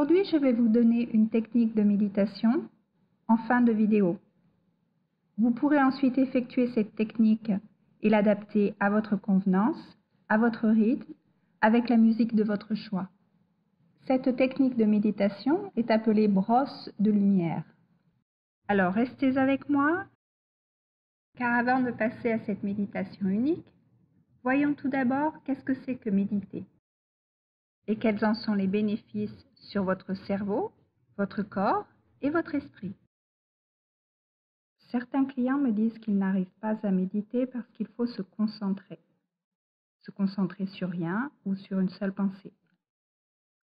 Aujourd'hui, je vais vous donner une technique de méditation en fin de vidéo. Vous pourrez ensuite effectuer cette technique et l'adapter à votre convenance, à votre rythme, avec la musique de votre choix. Cette technique de méditation est appelée brosse de lumière. Alors restez avec moi, car avant de passer à cette méditation unique, voyons tout d'abord qu'est-ce que c'est que méditer et quels en sont les bénéfices sur votre cerveau, votre corps et votre esprit. Certains clients me disent qu'ils n'arrivent pas à méditer parce qu'il faut se concentrer sur rien ou sur une seule pensée.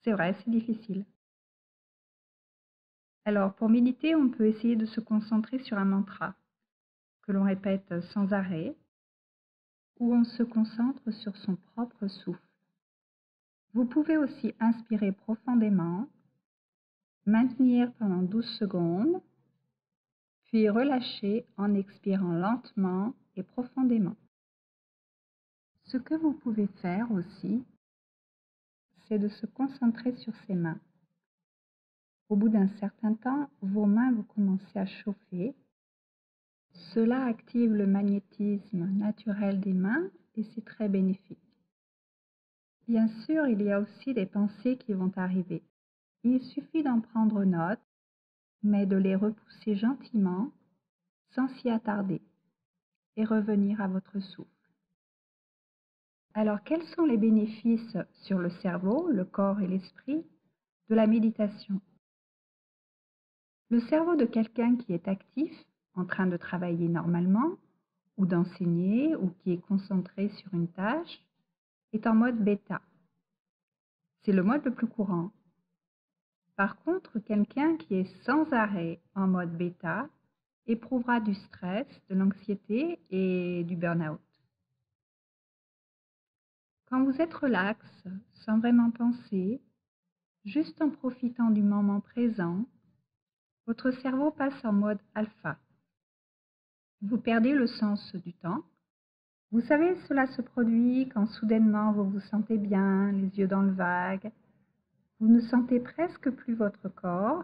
C'est vrai, c'est difficile. Alors, pour méditer, on peut essayer de se concentrer sur un mantra que l'on répète sans arrêt, ou on se concentre sur son propre souffle. Vous pouvez aussi inspirer profondément, maintenir pendant 12 secondes, puis relâcher en expirant lentement et profondément. Ce que vous pouvez faire aussi, c'est de se concentrer sur ses mains. Au bout d'un certain temps, vos mains vont commencer à chauffer. Cela active le magnétisme naturel des mains et c'est très bénéfique. Bien sûr, il y a aussi des pensées qui vont arriver. Il suffit d'en prendre note, mais de les repousser gentiment, sans s'y attarder, et revenir à votre souffle. Alors, quels sont les bénéfices sur le cerveau, le corps et l'esprit de la méditation? Le cerveau de quelqu'un qui est actif, en train de travailler normalement, ou d'enseigner, ou qui est concentré sur une tâche, est en mode bêta. C'est le mode le plus courant. Par contre, quelqu'un qui est sans arrêt en mode bêta éprouvera du stress, de l'anxiété et du burn-out. Quand vous êtes relax, sans vraiment penser, juste en profitant du moment présent, votre cerveau passe en mode alpha. Vous perdez le sens du temps. Vous savez, cela se produit quand soudainement vous vous sentez bien, les yeux dans le vague. Vous ne sentez presque plus votre corps,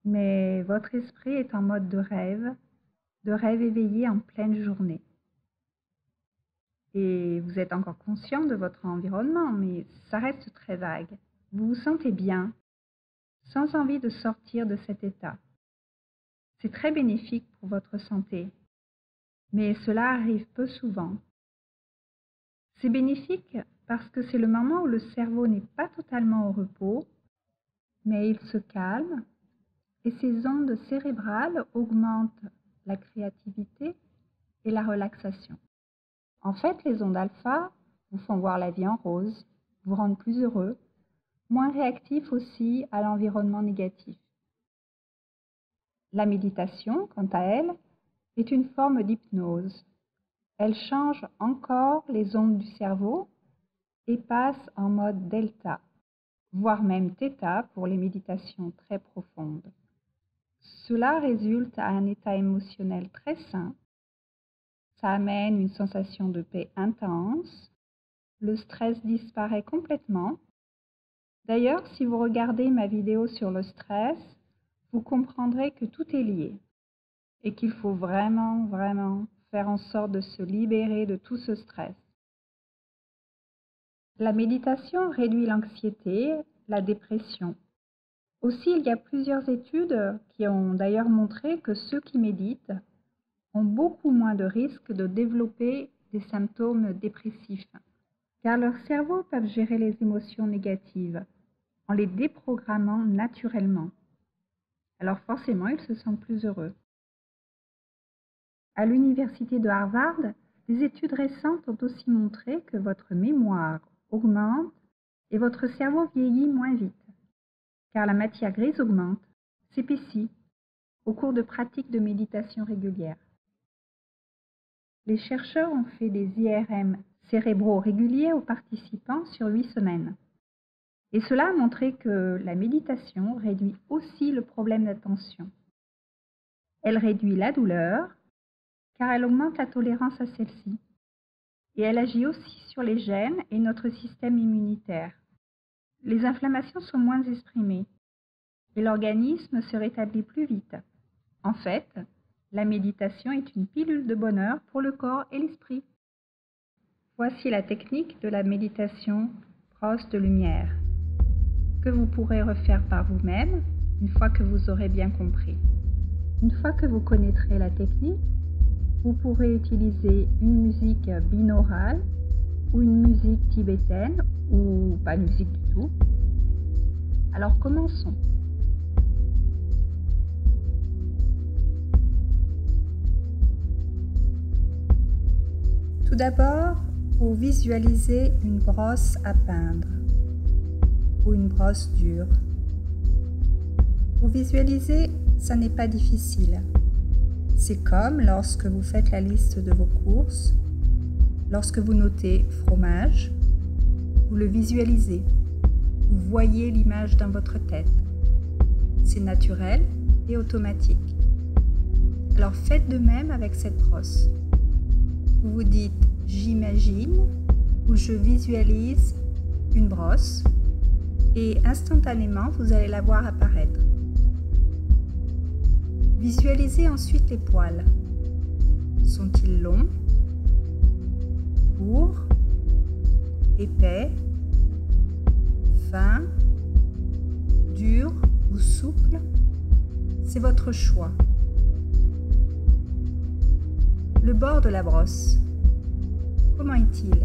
mais votre esprit est en mode de rêve éveillé en pleine journée. Et vous êtes encore conscient de votre environnement, mais ça reste très vague. Vous vous sentez bien, sans envie de sortir de cet état. C'est très bénéfique pour votre santé, mais cela arrive peu souvent. C'est bénéfique parce que c'est le moment où le cerveau n'est pas totalement au repos, mais il se calme et ses ondes cérébrales augmentent la créativité et la relaxation. En fait, les ondes alpha vous font voir la vie en rose, vous rendent plus heureux, moins réactif aussi à l'environnement négatif. La méditation, quant à elle, est une forme d'hypnose. Elle change encore les ondes du cerveau et passe en mode delta, voire même theta pour les méditations très profondes. Cela résulte à un état émotionnel très sain. Ça amène une sensation de paix intense. Le stress disparaît complètement. D'ailleurs, si vous regardez ma vidéo sur le stress, vous comprendrez que tout est lié et qu'il faut vraiment faire en sorte de se libérer de tout ce stress. La méditation réduit l'anxiété, la dépression. Aussi, il y a plusieurs études qui ont d'ailleurs montré que ceux qui méditent ont beaucoup moins de risques de développer des symptômes dépressifs, car leurs cerveaux peuvent gérer les émotions négatives en les déprogrammant naturellement. Alors forcément, ils se sentent plus heureux. À l'université de Harvard, des études récentes ont aussi montré que votre mémoire augmente et votre cerveau vieillit moins vite, car la matière grise augmente, s'épaissit, au cours de pratiques de méditation régulières. Les chercheurs ont fait des IRM cérébraux réguliers aux participants sur 8 semaines. Et cela a montré que la méditation réduit aussi le problème d'attention. Elle réduit la douleur, car elle augmente la tolérance à celle-ci. Et elle agit aussi sur les gènes et notre système immunitaire. Les inflammations sont moins exprimées, et l'organisme se rétablit plus vite. En fait, la méditation est une pilule de bonheur pour le corps et l'esprit. Voici la technique de la méditation brosse de lumière, que vous pourrez refaire par vous-même une fois que vous aurez bien compris. Une fois que vous connaîtrez la technique, vous pourrez utiliser une musique binaurale ou une musique tibétaine ou pas de musique du tout. Alors commençons. Tout d'abord, vous visualisez une brosse à peindre ou une brosse dure. Vous visualisez, ça n'est pas difficile. C'est comme lorsque vous faites la liste de vos courses, lorsque vous notez fromage, vous le visualisez, vous voyez l'image dans votre tête. C'est naturel et automatique. Alors faites de même avec cette brosse. Vous vous dites « j'imagine » ou « je visualise une brosse » et instantanément vous allez la voir apparaître. Visualisez ensuite les poils. Sont-ils longs, courts, épais, fins, durs ou souples? C'est votre choix. Le bord de la brosse, comment est-il?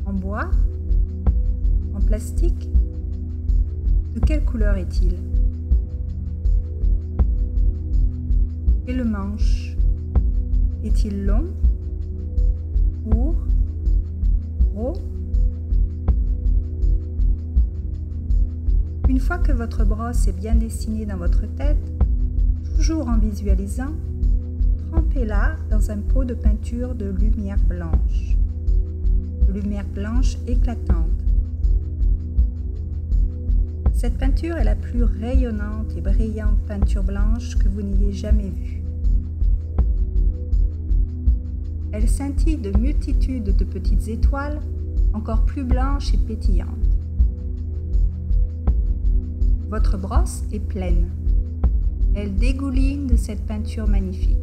En bois? En plastique? De quelle couleur est-il? Et le manche, est-il long, court, gros? Une fois que votre brosse est bien dessinée dans votre tête, toujours en visualisant, trempez-la dans un pot de peinture de lumière blanche éclatante. Cette peinture est la plus rayonnante et brillante peinture blanche que vous n'ayez jamais vue. Elle scintille de multitudes de petites étoiles, encore plus blanches et pétillantes. Votre brosse est pleine. Elle dégouline de cette peinture magnifique.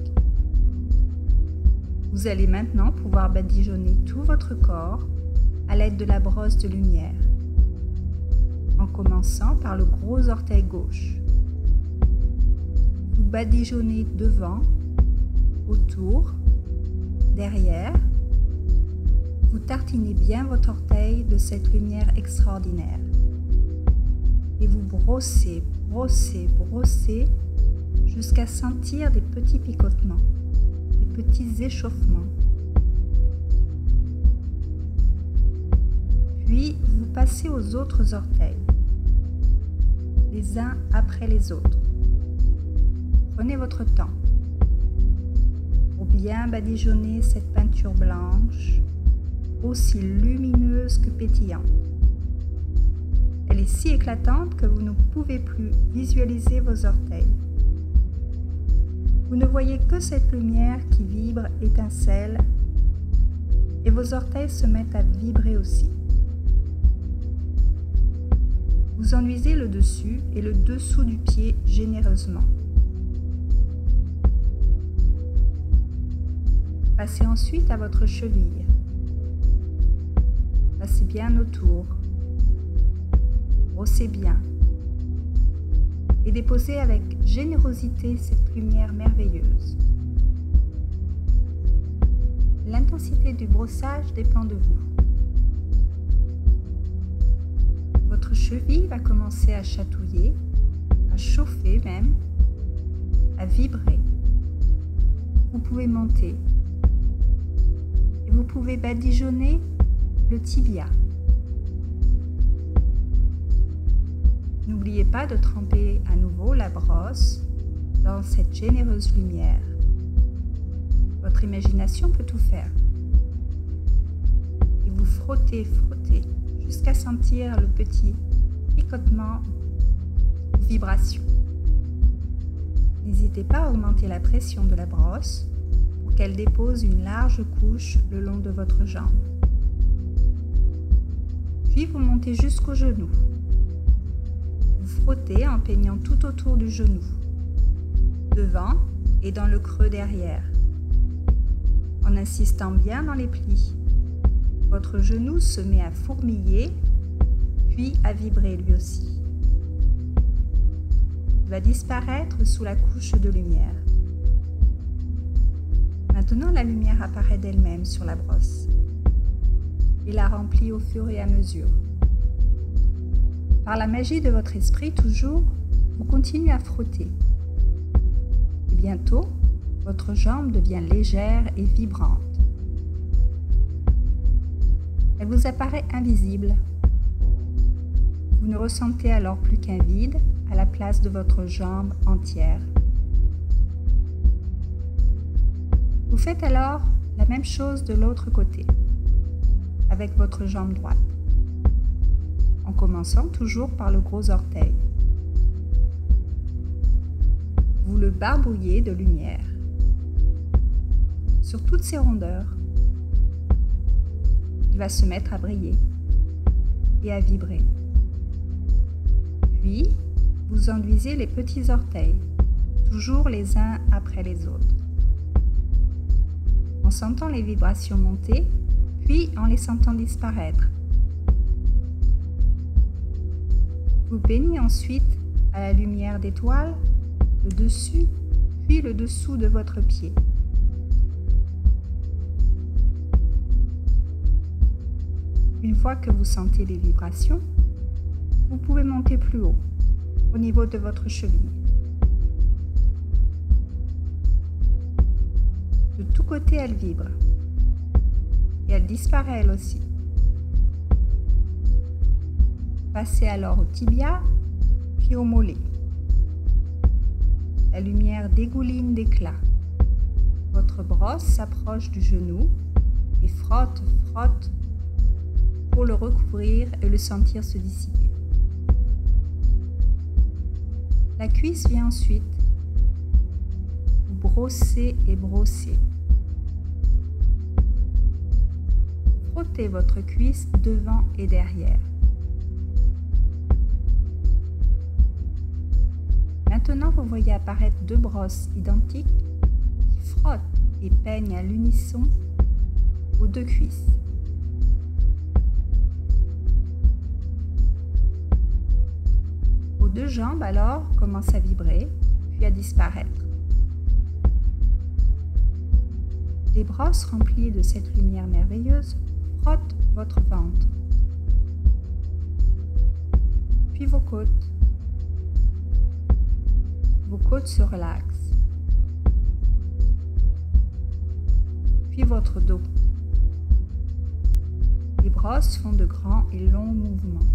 Vous allez maintenant pouvoir badigeonner tout votre corps à l'aide de la brosse de lumière, en commençant par le gros orteil gauche. Vous badigeonnez devant, autour, derrière. Vous tartinez bien votre orteil de cette lumière extraordinaire. Et vous brossez, brossez, brossez jusqu'à sentir des petits picotements, des petits échauffements. Puis vous passez aux autres orteils, les uns après les autres. Prenez votre temps pour bien badigeonner cette peinture blanche, aussi lumineuse que pétillante. Elle est si éclatante que vous ne pouvez plus visualiser vos orteils. Vous ne voyez que cette lumière qui vibre, étincelle, et vos orteils se mettent à vibrer aussi. Vous enduisez le dessus et le dessous du pied généreusement. Passez ensuite à votre cheville. Passez bien autour. Brossez bien. Et déposez avec générosité cette lumière merveilleuse. L'intensité du brossage dépend de vous. Votre cheville va commencer à chatouiller, à chauffer même, à vibrer. Vous pouvez monter et vous pouvez badigeonner le tibia. N'oubliez pas de tremper à nouveau la brosse dans cette généreuse lumière. Votre imagination peut tout faire. Et vous frottez, frottez, jusqu'à sentir le petit picotement, vibration. N'hésitez pas à augmenter la pression de la brosse pour qu'elle dépose une large couche le long de votre jambe. Puis vous montez jusqu'au genou. Vous frottez en peignant tout autour du genou, devant et dans le creux derrière, en insistant bien dans les plis. Votre genou se met à fourmiller, puis à vibrer lui aussi. Il va disparaître sous la couche de lumière. Maintenant, la lumière apparaît d'elle-même sur la brosse et la remplit au fur et à mesure. Par la magie de votre esprit, toujours, vous continuez à frotter. Et bientôt, votre jambe devient légère et vibrante. Elle vous apparaît invisible. Vous ne ressentez alors plus qu'un vide à la place de votre jambe entière. Vous faites alors la même chose de l'autre côté, avec votre jambe droite, en commençant toujours par le gros orteil. Vous le barbouillez de lumière sur toutes ses rondeurs. Il va se mettre à briller et à vibrer. Puis, vous enduisez les petits orteils, toujours les uns après les autres, en sentant les vibrations monter, puis en les sentant disparaître. Vous peignez ensuite à la lumière d'étoiles le dessus, puis le dessous de votre pied. Une fois que vous sentez les vibrations, vous pouvez monter plus haut, au niveau de votre cheville. De tous côtés, elle vibre. Et elle disparaît elle aussi. Passez alors au tibia, puis au mollet. La lumière dégouline d'éclat. Votre brosse s'approche du genou et frotte pour le recouvrir et le sentir se dissiper. La cuisse vient ensuite. Vous brossez et brossez. Frottez votre cuisse devant et derrière. Maintenant, vous voyez apparaître deux brosses identiques qui frottent et peignent à l'unisson vos deux cuisses. Vos deux jambes alors commencent à vibrer, puis à disparaître. Les brosses remplies de cette lumière merveilleuse frottent votre ventre, puis vos côtes. Vos côtes se relaxent, puis votre dos. Les brosses font de grands et longs mouvements.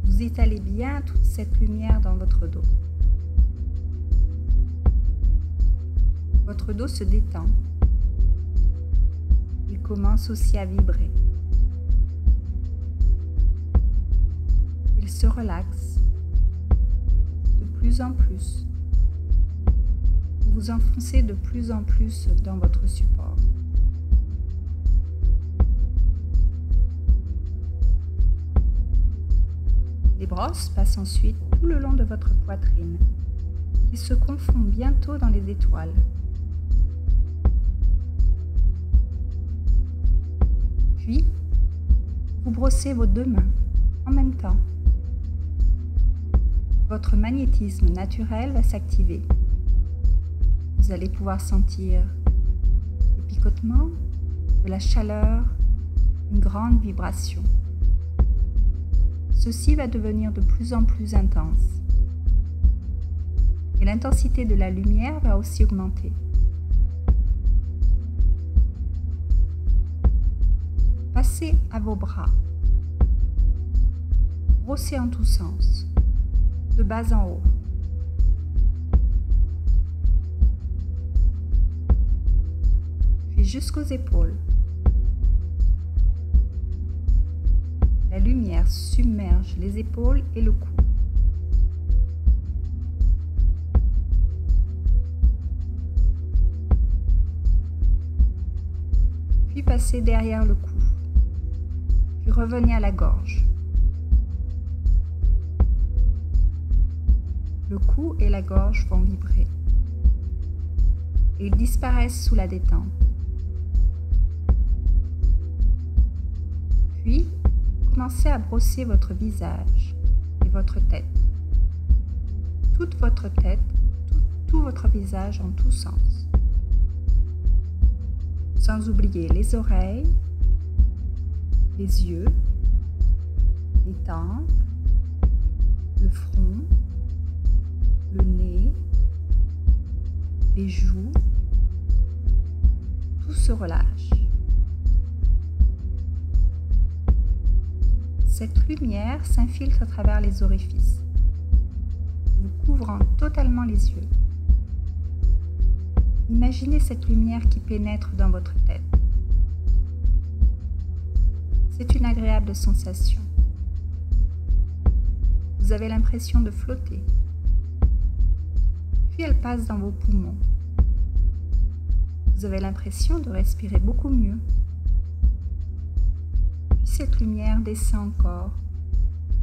Vous étalez bien toute cette lumière dans votre dos. Votre dos se détend. Il commence aussi à vibrer. Il se relaxe de plus en plus. Vous vous enfoncez de plus en plus dans votre support. Les brosses passent ensuite tout le long de votre poitrine, qui se confond bientôt dans les étoiles. Puis, vous brossez vos deux mains en même temps. Votre magnétisme naturel va s'activer. Vous allez pouvoir sentir des picotements, de la chaleur, une grande vibration. Ceci va devenir de plus en plus intense. Et l'intensité de la lumière va aussi augmenter. Passez à vos bras. Brossez en tous sens, de bas en haut. Puis jusqu'aux épaules. La lumière submerge les épaules et le cou. Puis passez derrière le cou, puis Puis revenez à la gorge. Le cou et la gorge vont vibrer. Ils disparaissent sous la détente. Puis, commencez à brosser votre visage et votre tête. Toute votre tête, tout votre visage en tous sens. Sans oublier les oreilles, les yeux, les tempes, le front, le nez, les joues. Tout se relâche. Cette lumière s'infiltre à travers les orifices, vous couvrant totalement les yeux. Imaginez cette lumière qui pénètre dans votre tête. C'est une agréable sensation. Vous avez l'impression de flotter. Puis elle passe dans vos poumons. Vous avez l'impression de respirer beaucoup mieux. Puis cette lumière descend encore,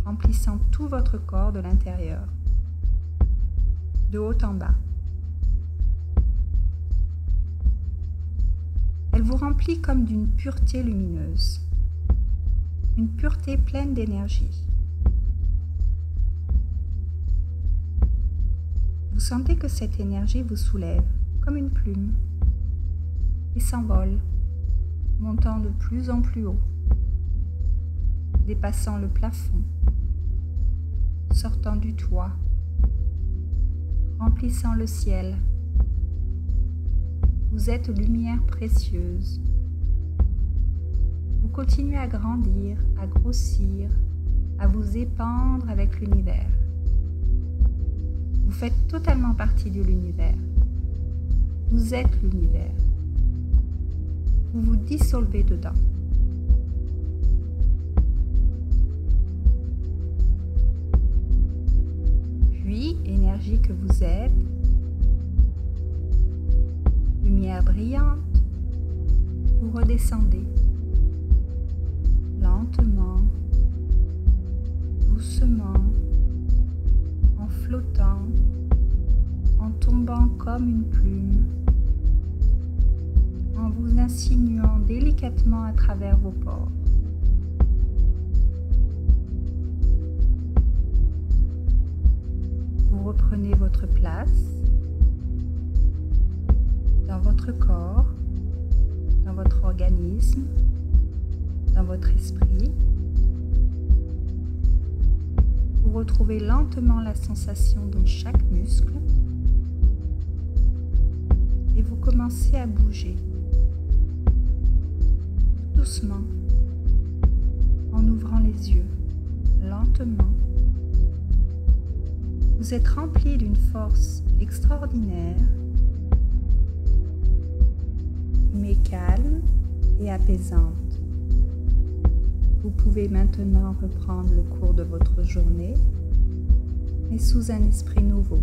remplissant tout votre corps de l'intérieur, de haut en bas. Elle vous remplit comme d'une pureté lumineuse, une pureté pleine d'énergie. Vous sentez que cette énergie vous soulève comme une plume et s'envole, montant de plus en plus haut, dépassant le plafond, sortant du toit, remplissant le ciel. Vous êtes lumière précieuse. Vous continuez à grandir, à grossir, à vous épandre avec l'univers. Vous faites totalement partie de l'univers. Vous êtes l'univers. Vous vous dissolvez dedans. Puis, énergie que vous êtes, lumière brillante, vous redescendez lentement, doucement, en flottant, en tombant comme une plume, en vous insinuant délicatement à travers vos pores. Vous reprenez votre place dans votre corps, dans votre organisme, dans votre esprit. Vous retrouvez lentement la sensation dans chaque muscle et vous commencez à bouger doucement en ouvrant les yeux lentement. Vous êtes rempli d'une force extraordinaire, mais calme et apaisante. Vous pouvez maintenant reprendre le cours de votre journée, mais sous un esprit nouveau.